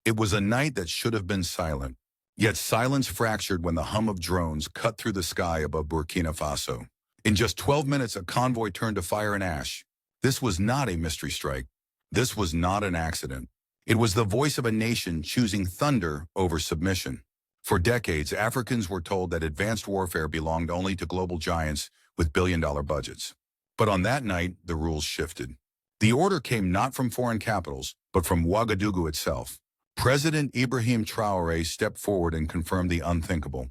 It was a night that should have been silent, yet silence fractured when the hum of drones cut through the sky above Burkina Faso. In just 12 minutes, a convoy turned to fire and ash. This was not a mystery strike. This was not an accident. It was the voice of a nation choosing thunder over submission. For decades, Africans were told that advanced warfare belonged only to global giants with billion-dollar budgets. But on that night, the rules shifted. The order came not from foreign capitals, but from Ouagadougou itself. President Ibrahim Traoré stepped forward and confirmed the unthinkable.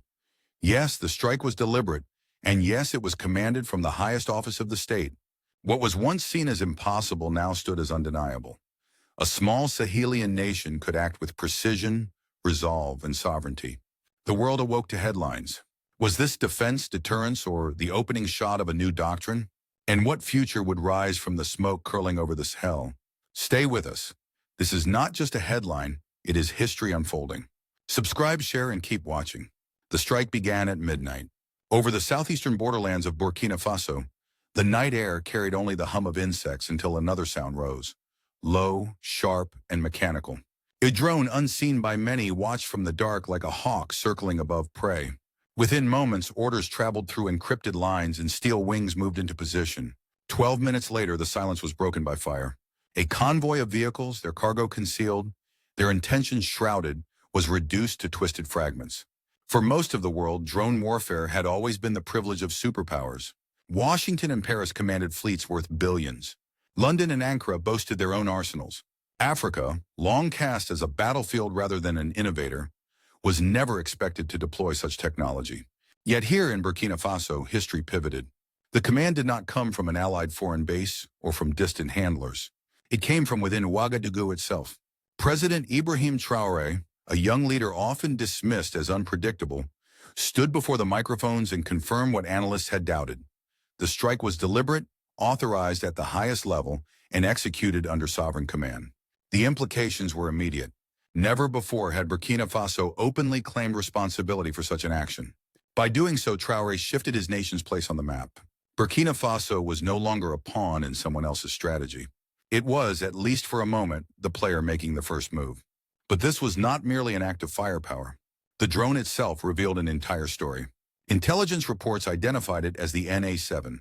Yes, the strike was deliberate, and yes, it was commanded from the highest office of the state. What was once seen as impossible now stood as undeniable. A small Sahelian nation could act with precision, resolve, and sovereignty. The world awoke to headlines. Was this defense, deterrence, or the opening shot of a new doctrine? And what future would rise from the smoke curling over this hell? Stay with us. This is not just a headline, it is history unfolding. Subscribe, share, and keep watching. The strike began at midnight. Over the southeastern borderlands of Burkina Faso, the night air carried only the hum of insects until another sound rose. Low, sharp, and mechanical. A drone unseen by many watched from the dark like a hawk circling above prey. Within moments, orders traveled through encrypted lines and steel wings moved into position. 12 minutes later, the silence was broken by fire. A convoy of vehicles, their cargo concealed, their intentions shrouded, was reduced to twisted fragments. For most of the world, drone warfare had always been the privilege of superpowers. Washington and Paris commanded fleets worth billions. London and Ankara boasted their own arsenals. Africa, long cast as a battlefield rather than an innovator, was never expected to deploy such technology. Yet here in Burkina Faso, history pivoted. The command did not come from an allied foreign base or from distant handlers. It came from within Ouagadougou itself. President Ibrahim Traoré, a young leader often dismissed as unpredictable, stood before the microphones and confirmed what analysts had doubted. The strike was deliberate, authorized at the highest level, and executed under sovereign command. The implications were immediate. Never before had Burkina Faso openly claimed responsibility for such an action. By doing so, Traoré shifted his nation's place on the map. Burkina Faso was no longer a pawn in someone else's strategy. It was, at least for a moment, the player making the first move. But this was not merely an act of firepower. The drone itself revealed an entire story. Intelligence reports identified it as the NA-7,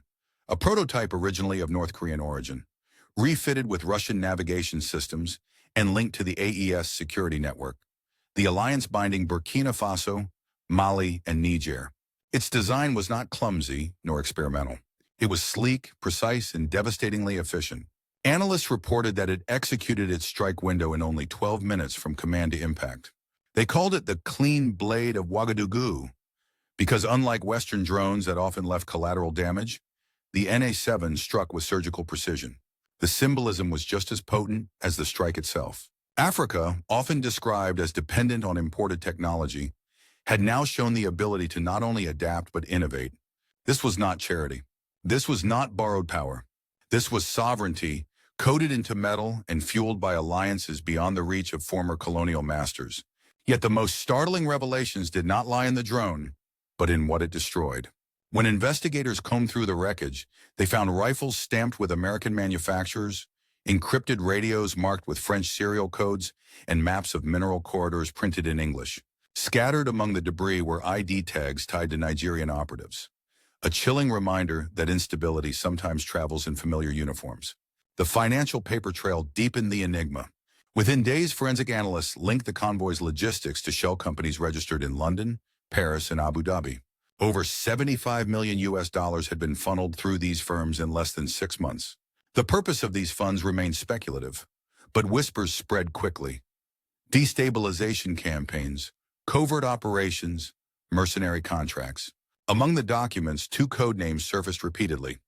a prototype originally of North Korean origin, refitted with Russian navigation systems and linked to the AES security network, the alliance binding Burkina Faso, Mali, and Niger. Its design was not clumsy nor experimental. It was sleek, precise, and devastatingly efficient. Analysts reported that it executed its strike window in only 12 minutes from command to impact. They called it the clean blade of Ouagadougou because unlike Western drones that often left collateral damage, the NA-7 struck with surgical precision. The symbolism was just as potent as the strike itself. Africa, often described as dependent on imported technology, had now shown the ability to not only adapt but innovate. This was not charity. This was not borrowed power. This was sovereignty, coated into metal and fueled by alliances beyond the reach of former colonial masters. Yet the most startling revelations did not lie in the drone, but in what it destroyed. When investigators combed through the wreckage, they found rifles stamped with American manufacturers, encrypted radios marked with French serial codes, and maps of mineral corridors printed in English. Scattered among the debris were ID tags tied to Nigerian operatives. A chilling reminder that instability sometimes travels in familiar uniforms. The financial paper trail deepened the enigma. Within days, forensic analysts linked the convoy's logistics to shell companies registered in London, Paris, and Abu Dhabi. Over 75 million US dollars had been funneled through these firms in less than 6 months. The purpose of these funds remained speculative, but whispers spread quickly. Destabilization campaigns, covert operations, mercenary contracts. Among the documents, 2 code names surfaced repeatedly: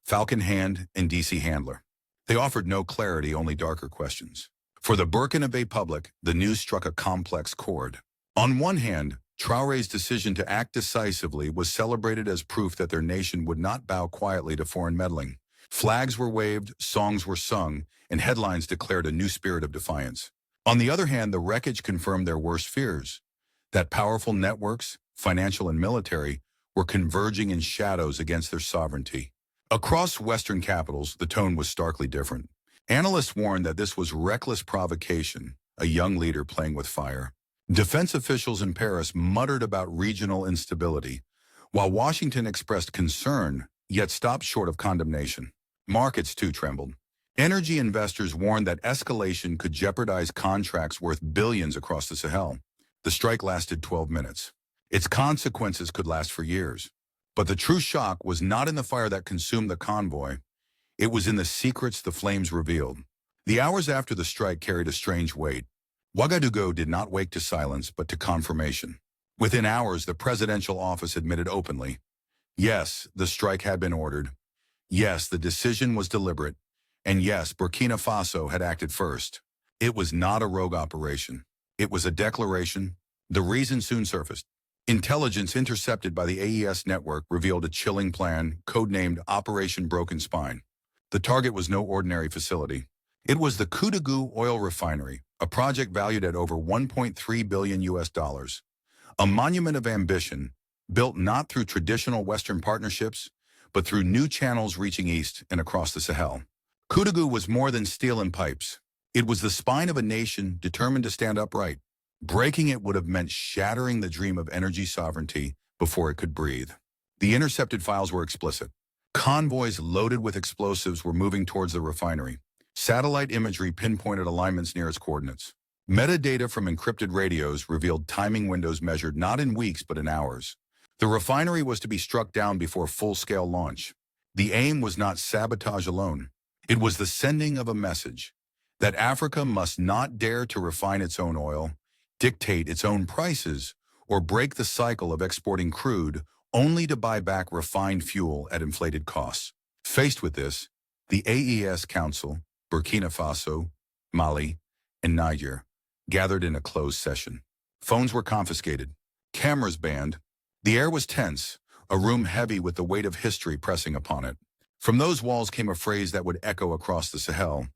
Falcon Hand and DC Handler. They offered no clarity, only darker questions. For the Burkina Faso public, the news struck a complex chord. On one hand, Traoré's decision to act decisively was celebrated as proof that their nation would not bow quietly to foreign meddling. Flags were waved, songs were sung, and headlines declared a new spirit of defiance. On the other hand, the wreckage confirmed their worst fears, that powerful networks, financial and military, were converging in shadows against their sovereignty. Across Western capitals, the tone was starkly different. Analysts warned that this was reckless provocation, a young leader playing with fire. Defense officials in Paris muttered about regional instability, while Washington expressed concern, yet stopped short of condemnation. Markets too trembled. Energy investors warned that escalation could jeopardize contracts worth billions across the Sahel. The strike lasted 12 minutes. Its consequences could last for years. But the true shock was not in the fire that consumed the convoy. It was in the secrets the flames revealed. The hours after the strike carried a strange weight. Ouagadougou did not wake to silence, but to confirmation. Within hours, the presidential office admitted openly, yes, the strike had been ordered. Yes, the decision was deliberate. And yes, Burkina Faso had acted first. It was not a rogue operation. It was a declaration. The reason soon surfaced. Intelligence intercepted by the AES network revealed a chilling plan, codenamed Operation Broken Spine. The target was no ordinary facility. It was the Ouagadougou oil refinery, a project valued at over $1.3 billion US. A monument of ambition, built not through traditional Western partnerships, but through new channels reaching east and across the Sahel. Ouagadougou was more than steel and pipes. It was the spine of a nation determined to stand upright. Breaking it would have meant shattering the dream of energy sovereignty before it could breathe. The intercepted files were explicit. Convoys loaded with explosives were moving towards the refinery. Satellite imagery pinpointed alignments near its coordinates. Metadata from encrypted radios revealed timing windows measured not in weeks but in hours. The refinery was to be struck down before full-scale launch. The aim was not sabotage alone. It was the sending of a message that Africa must not dare to refine its own oil, dictate its own prices, or break the cycle of exporting crude only to buy back refined fuel at inflated costs. Faced with this, the AES Council, Burkina Faso, Mali, and Niger gathered in a closed session. Phones were confiscated, cameras banned. The air was tense, a room heavy with the weight of history pressing upon it. From those walls came a phrase that would echo across the Sahel: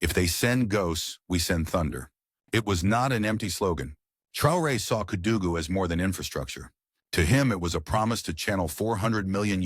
if they send ghosts, we send thunder. It was not an empty slogan. Traoré saw Ouagadougou as more than infrastructure. To him, it was a promise to channel $400 million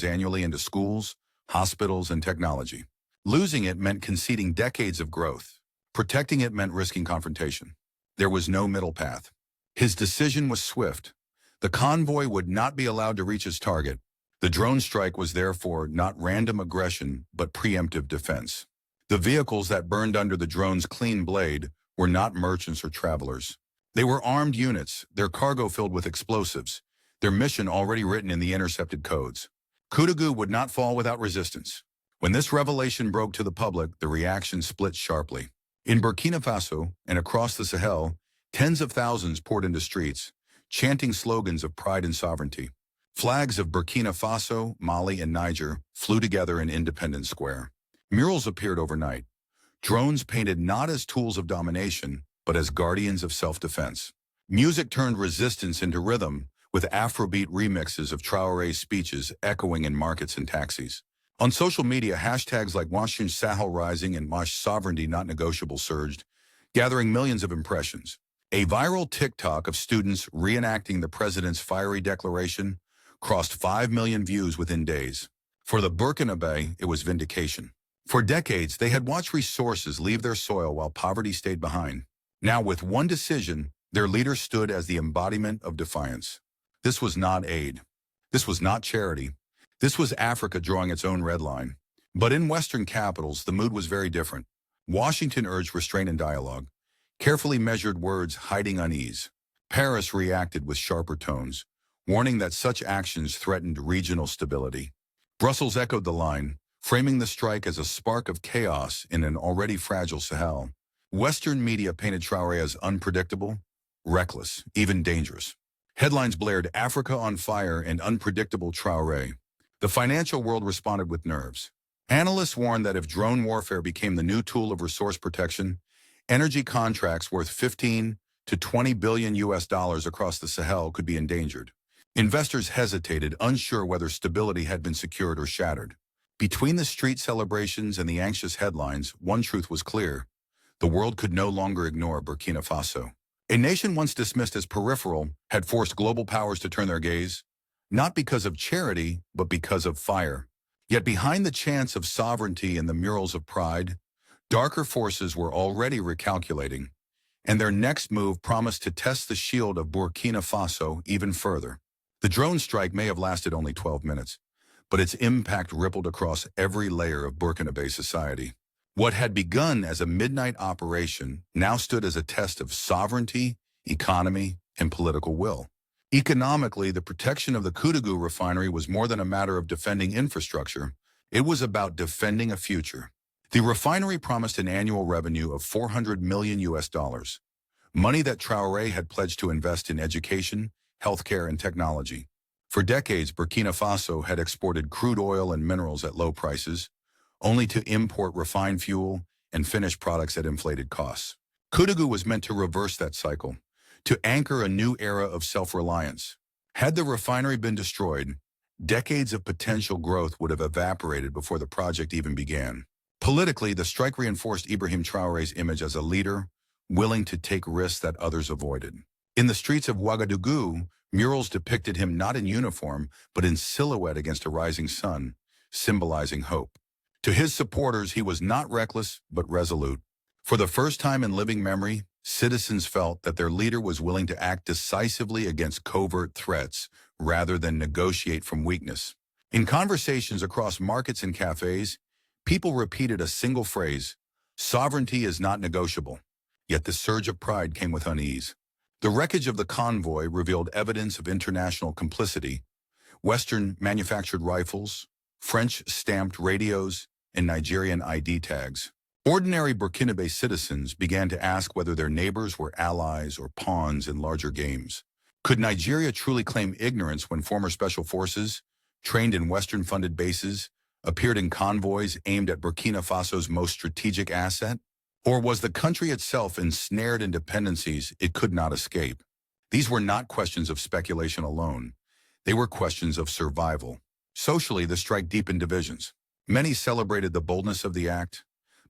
annually into schools, hospitals, and technology. Losing it meant conceding decades of growth. Protecting it meant risking confrontation. There was no middle path. His decision was swift. The convoy would not be allowed to reach its target. The drone strike was therefore not random aggression, but preemptive defense. The vehicles that burned under the drone's clean blade were not merchants or travelers. They were armed units, their cargo filled with explosives, their mission already written in the intercepted codes. Ouagadougou would not fall without resistance. When this revelation broke to the public, the reaction split sharply. In Burkina Faso and across the Sahel, tens of thousands poured into streets, chanting slogans of pride and sovereignty. Flags of Burkina Faso, Mali, and Niger flew together in Independence Square. Murals appeared overnight. Drones painted not as tools of domination, but as guardians of self-defense. Music turned resistance into rhythm, with Afrobeat remixes of Traoré's speeches echoing in markets and taxis. On social media, hashtags like Washington Sahel Rising and Wash Sovereignty Not Negotiable surged, gathering millions of impressions. A viral TikTok of students reenacting the president's fiery declaration crossed 5 million views within days. For the Burkinabe, it was vindication. For decades, they had watched resources leave their soil while poverty stayed behind. Now, with one decision, their leader stood as the embodiment of defiance. This was not aid. This was not charity. This was Africa drawing its own red line. But in Western capitals, the mood was very different. Washington urged restraint and dialogue, carefully measured words hiding unease. Paris reacted with sharper tones, warning that such actions threatened regional stability. Brussels echoed the line, framing the strike as a spark of chaos in an already fragile Sahel. Western media painted Traoré as unpredictable, reckless, even dangerous. Headlines blared "Africa on fire" and "Unpredictable Traoré." The financial world responded with nerves. Analysts warned that if drone warfare became the new tool of resource protection, energy contracts worth 15 to 20 billion US across the Sahel could be endangered. Investors hesitated, unsure whether stability had been secured or shattered. Between the street celebrations and the anxious headlines, one truth was clear: the world could no longer ignore Burkina Faso. A nation once dismissed as peripheral had forced global powers to turn their gaze, not because of charity, but because of fire. Yet behind the chants of sovereignty and the murals of pride, darker forces were already recalculating. and their next move promised to test the shield of Burkina Faso even further. The drone strike may have lasted only 12 minutes, but its impact rippled across every layer of Burkinabe society. What had begun as a midnight operation now stood as a test of sovereignty, economy, and political will. Economically, the protection of the Koudagou refinery was more than a matter of defending infrastructure. It was about defending a future. The refinery promised an annual revenue of $400 million, money that Traoré had pledged to invest in education, healthcare, and technology. For decades, Burkina Faso had exported crude oil and minerals at low prices, only to import refined fuel and finished products at inflated costs. Koudagou was meant to reverse that cycle, to anchor a new era of self-reliance. Had the refinery been destroyed, decades of potential growth would have evaporated before the project even began. Politically, the strike reinforced Ibrahim Traoré's image as a leader, willing to take risks that others avoided. In the streets of Ouagadougou, murals depicted him not in uniform, but in silhouette against a rising sun, symbolizing hope. To his supporters, he was not reckless, but resolute. For the first time in living memory, citizens felt that their leader was willing to act decisively against covert threats rather than negotiate from weakness. In conversations across markets and cafes, people repeated a single phrase: sovereignty is not negotiable. Yet the surge of pride came with unease. The wreckage of the convoy revealed evidence of international complicity: Western-manufactured rifles, French-stamped radios, and Nigerian ID tags. Ordinary Burkinabe citizens began to ask whether their neighbors were allies or pawns in larger games. Could Nigeria truly claim ignorance when former special forces, trained in Western-funded bases, appeared in convoys aimed at Burkina Faso's most strategic asset? Or was the country itself ensnared in dependencies it could not escape? These were not questions of speculation alone. They were questions of survival. Socially, the strike deepened divisions. Many celebrated the boldness of the act,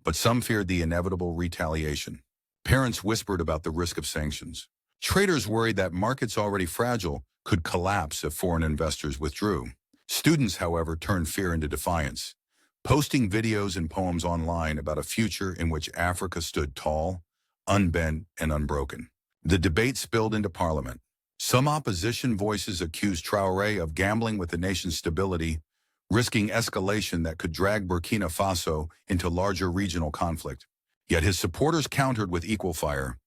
but some feared the inevitable retaliation. Parents whispered about the risk of sanctions. Traders worried that markets already fragile could collapse if foreign investors withdrew. Students, however, turned fear into defiance, posting videos and poems online about a future in which Africa stood tall, unbent, and unbroken. The debate spilled into parliament. Some opposition voices accused Traoré of gambling with the nation's stability, risking escalation that could drag Burkina Faso into larger regional conflict. Yet his supporters countered with equal fire.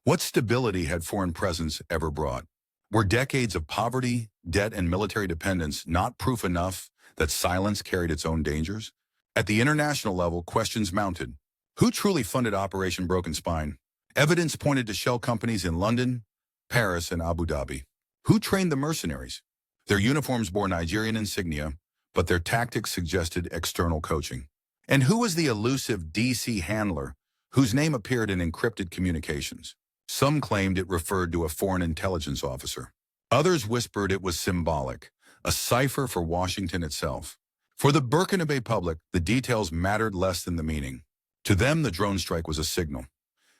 What stability had foreign presence ever brought? Were decades of poverty, debt, and military dependence not proof enough that silence carried its own dangers? At the international level, questions mounted. Who truly funded Operation Broken Spine? Evidence pointed to shell companies in London, Paris, and Abu Dhabi. Who trained the mercenaries? Their uniforms bore Nigerian insignia, but their tactics suggested external coaching. And who was the elusive DC handler whose name appeared in encrypted communications? Some claimed it referred to a foreign intelligence officer. Others whispered it was symbolic, a cipher for Washington itself. For the Burkinabe public, the details mattered less than the meaning. To them, the drone strike was a signal.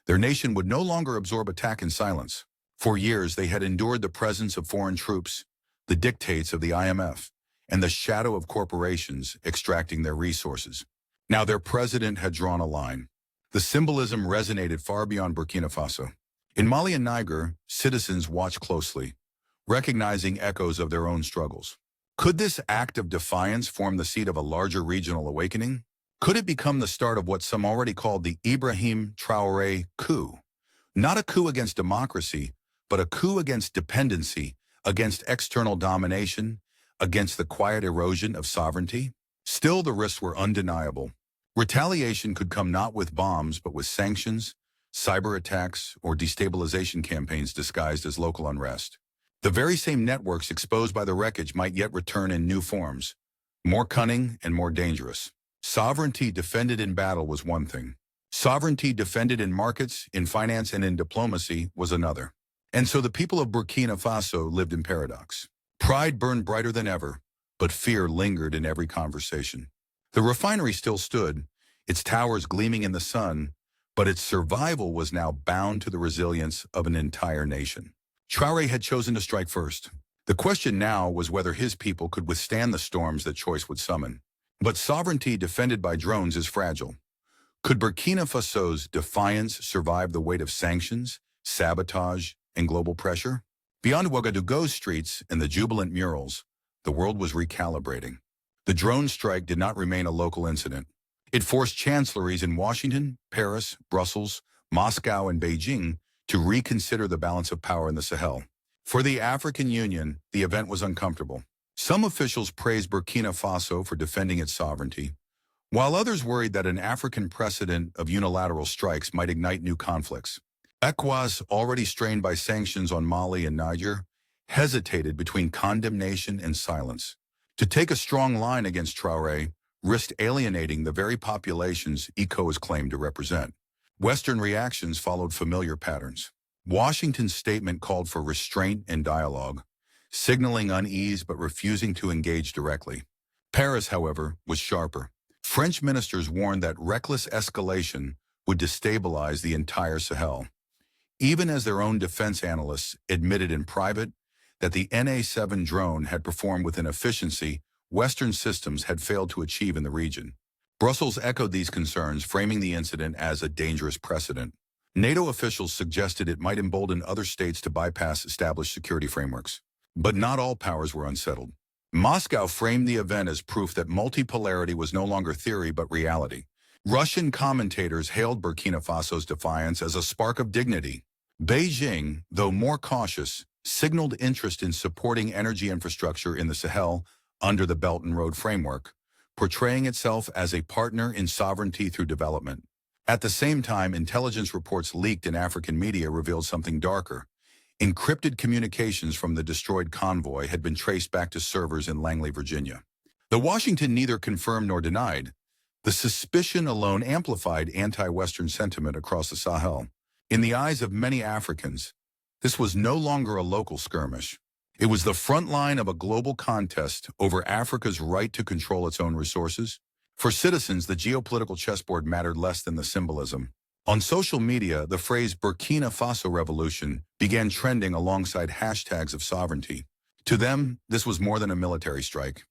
Their nation would no longer absorb attack in silence. For years, they had endured the presence of foreign troops, the dictates of the IMF, and the shadow of corporations extracting their resources. Now their president had drawn a line. The symbolism resonated far beyond Burkina Faso. In Mali and Niger, citizens watched closely, recognizing echoes of their own struggles. Could this act of defiance form the seed of a larger regional awakening? Could it become the start of what some already called the Ibrahim Traoré coup? Not a coup against democracy, but a coup against dependency, against external domination, against the quiet erosion of sovereignty? Still, the risks were undeniable. Retaliation could come not with bombs, but with sanctions, cyber attacks, or destabilization campaigns disguised as local unrest. The very same networks exposed by the wreckage might yet return in new forms, more cunning and more dangerous. Sovereignty defended in battle was one thing. Sovereignty defended in markets, in finance, and in diplomacy was another. And so the people of Burkina Faso lived in paradox. Pride burned brighter than ever, but fear lingered in every conversation. The refinery still stood, its towers gleaming in the sun, but its survival was now bound to the resilience of an entire nation. Traoré had chosen to strike first. The question now was whether his people could withstand the storms that choice would summon. But sovereignty defended by drones is fragile. Could Burkina Faso's defiance survive the weight of sanctions, sabotage, and global pressure? Beyond Ouagadougou's streets and the jubilant murals, the world was recalibrating. The drone strike did not remain a local incident. It forced chancelleries in Washington, Paris, Brussels, Moscow, and Beijing to reconsider the balance of power in the Sahel. For the African Union, the event was uncomfortable. Some officials praised Burkina Faso for defending its sovereignty, while others worried that an African precedent of unilateral strikes might ignite new conflicts. ECOWAS, already strained by sanctions on Mali and Niger, hesitated between condemnation and silence. To take a strong line against Traoré risked alienating the very populations ECOWAS claimed to represent. Western reactions followed familiar patterns. Washington's statement called for restraint and dialogue, signaling unease but refusing to engage directly. Paris, however, was sharper. French ministers warned that reckless escalation would destabilize the entire Sahel, even as their own defense analysts admitted in private that the NA-7 drone had performed with an efficiency Western systems had failed to achieve in the region. Brussels echoed these concerns, framing the incident as a dangerous precedent. NATO officials suggested it might embolden other states to bypass established security frameworks. But not all powers were unsettled. Moscow framed the event as proof that multipolarity was no longer theory but reality. Russian commentators hailed Burkina Faso's defiance as a spark of dignity. Beijing, though more cautious, signaled interest in supporting energy infrastructure in the Sahel under the Belt and Road framework, portraying itself as a partner in sovereignty through development. At the same time, intelligence reports leaked in African media revealed something darker. Encrypted communications from the destroyed convoy had been traced back to servers in Langley, Virginia. Though Washington neither confirmed nor denied, the suspicion alone amplified anti-Western sentiment across the Sahel. In the eyes of many Africans, this was no longer a local skirmish. It was the front line of a global contest over Africa's right to control its own resources. For citizens, the geopolitical chessboard mattered less than the symbolism. On social media, the phrase Burkina Faso Revolution began trending alongside hashtags of sovereignty. To them, this was more than a military strike.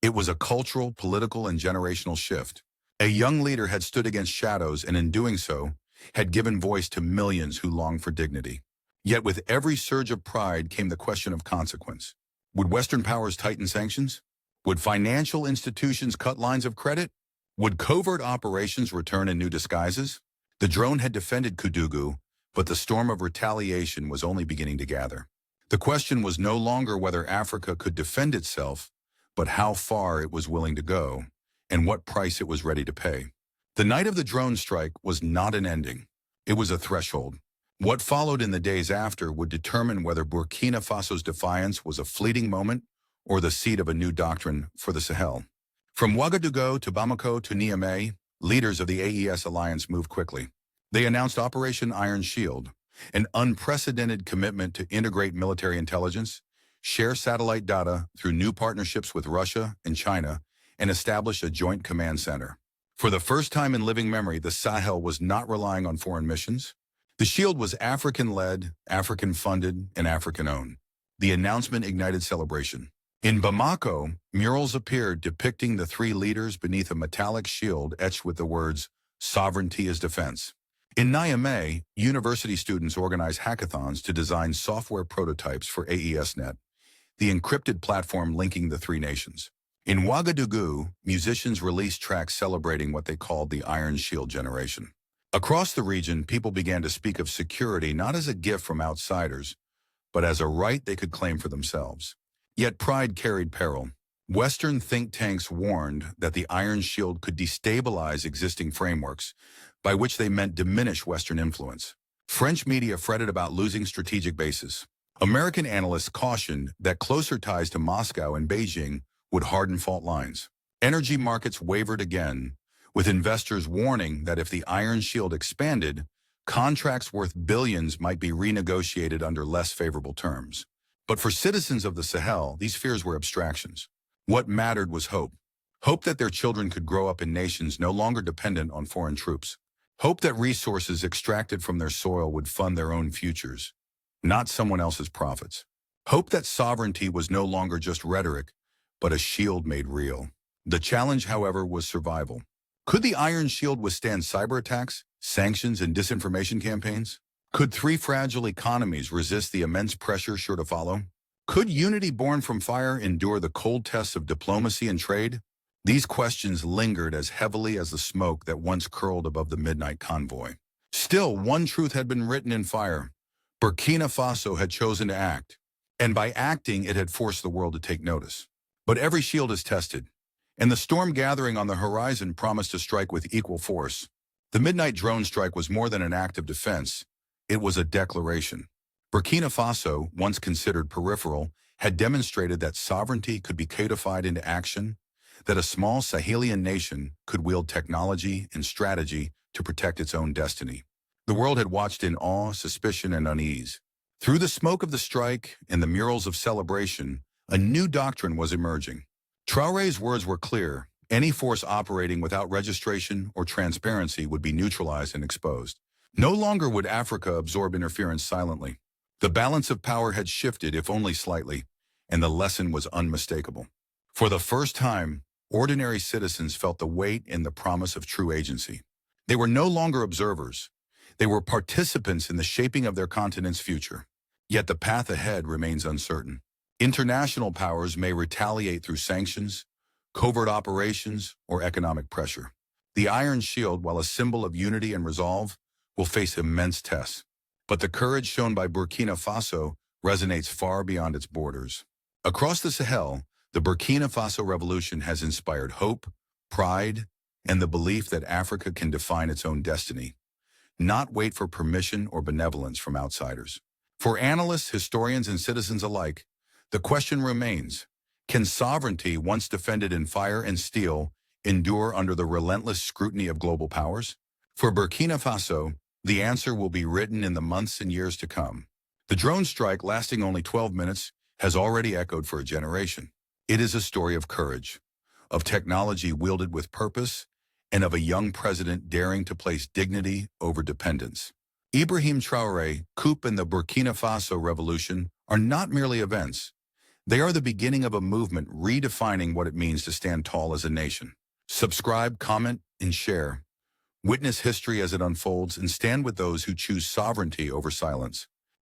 It was a cultural, political, and generational shift. A young leader had stood against shadows and in doing so, had given voice to millions who longed for dignity. Yet with every surge of pride came the question of consequence. Would Western powers tighten sanctions? Would financial institutions cut lines of credit? Would covert operations return in new disguises? The drone had defended Koudougou, but the storm of retaliation was only beginning to gather. The question was no longer whether Africa could defend itself, but how far it was willing to go, and what price it was ready to pay. The night of the drone strike was not an ending. It was a threshold. What followed in the days after would determine whether Burkina Faso's defiance was a fleeting moment or the seed of a new doctrine for the Sahel. From Ouagadougou to Bamako to Niamey, leaders of the AES alliance moved quickly. They announced Operation Iron Shield, an unprecedented commitment to integrate military intelligence, share satellite data through new partnerships with Russia and China, and establish a joint command center. For the first time in living memory, the Sahel was not relying on foreign missions. The shield was African-led, African-funded, and African-owned. The announcement ignited celebration. In Bamako, murals appeared depicting the three leaders beneath a metallic shield etched with the words, "Sovereignty is defense." In Niamey, university students organized hackathons to design software prototypes for AESnet, the encrypted platform linking the three nations. In Ouagadougou, musicians released tracks celebrating what they called the Iron Shield generation. Across the region, people began to speak of security not as a gift from outsiders, but as a right they could claim for themselves. Yet pride carried peril. Western think tanks warned that the Iron Shield could destabilize existing frameworks, by which they meant diminish Western influence. French media fretted about losing strategic bases. American analysts cautioned that closer ties to Moscow and Beijing would harden fault lines. Energy markets wavered again, with investors warning that if the Iron Shield expanded, contracts worth billions might be renegotiated under less favorable terms. But for citizens of the Sahel, these fears were abstractions. What mattered was hope. Hope that their children could grow up in nations no longer dependent on foreign troops. Hope that resources extracted from their soil would fund their own futures, not someone else's profits. Hope that sovereignty was no longer just rhetoric, but a shield made real. The challenge, however, was survival. Could the Iron Shield withstand cyber attacks, sanctions, and disinformation campaigns? Could three fragile economies resist the immense pressure sure to follow? Could unity born from fire endure the cold tests of diplomacy and trade? These questions lingered as heavily as the smoke that once curled above the midnight convoy. Still, one truth had been written in fire. Burkina Faso had chosen to act, and by acting, it had forced the world to take notice. But every shield is tested, and the storm gathering on the horizon promised to strike with equal force. The midnight drone strike was more than an act of defense. It was a declaration. Burkina Faso, once considered peripheral, had demonstrated that sovereignty could be codified into action, that a small Sahelian nation could wield technology and strategy to protect its own destiny. The world had watched in awe, suspicion, and unease. Through the smoke of the strike and the murals of celebration, a new doctrine was emerging. Traoré's words were clear. Any force operating without registration or transparency would be neutralized and exposed. No longer would Africa absorb interference silently. The balance of power had shifted, if only slightly, and the lesson was unmistakable. For the first time, ordinary citizens felt the weight and the promise of true agency. They were no longer observers. They were participants in the shaping of their continent's future. Yet the path ahead remains uncertain. International powers may retaliate through sanctions, covert operations, or economic pressure. The Iron Shield, while a symbol of unity and resolve, will face immense tests. But the courage shown by Burkina Faso resonates far beyond its borders. Across the Sahel, the Burkina Faso Revolution has inspired hope, pride, and the belief that Africa can define its own destiny, not wait for permission or benevolence from outsiders. For analysts, historians, and citizens alike, the question remains, can sovereignty, once defended in fire and steel, endure under the relentless scrutiny of global powers? For Burkina Faso, the answer will be written in the months and years to come. The drone strike, lasting only 12 minutes, has already echoed for a generation. It is a story of courage, of technology wielded with purpose, and of a young president daring to place dignity over dependence. Ibrahim Traoré, coup and the Burkina Faso Revolution are not merely events. They are the beginning of a movement redefining what it means to stand tall as a nation. Subscribe, comment, and share. Witness history as it unfolds and stand with those who choose sovereignty over silence.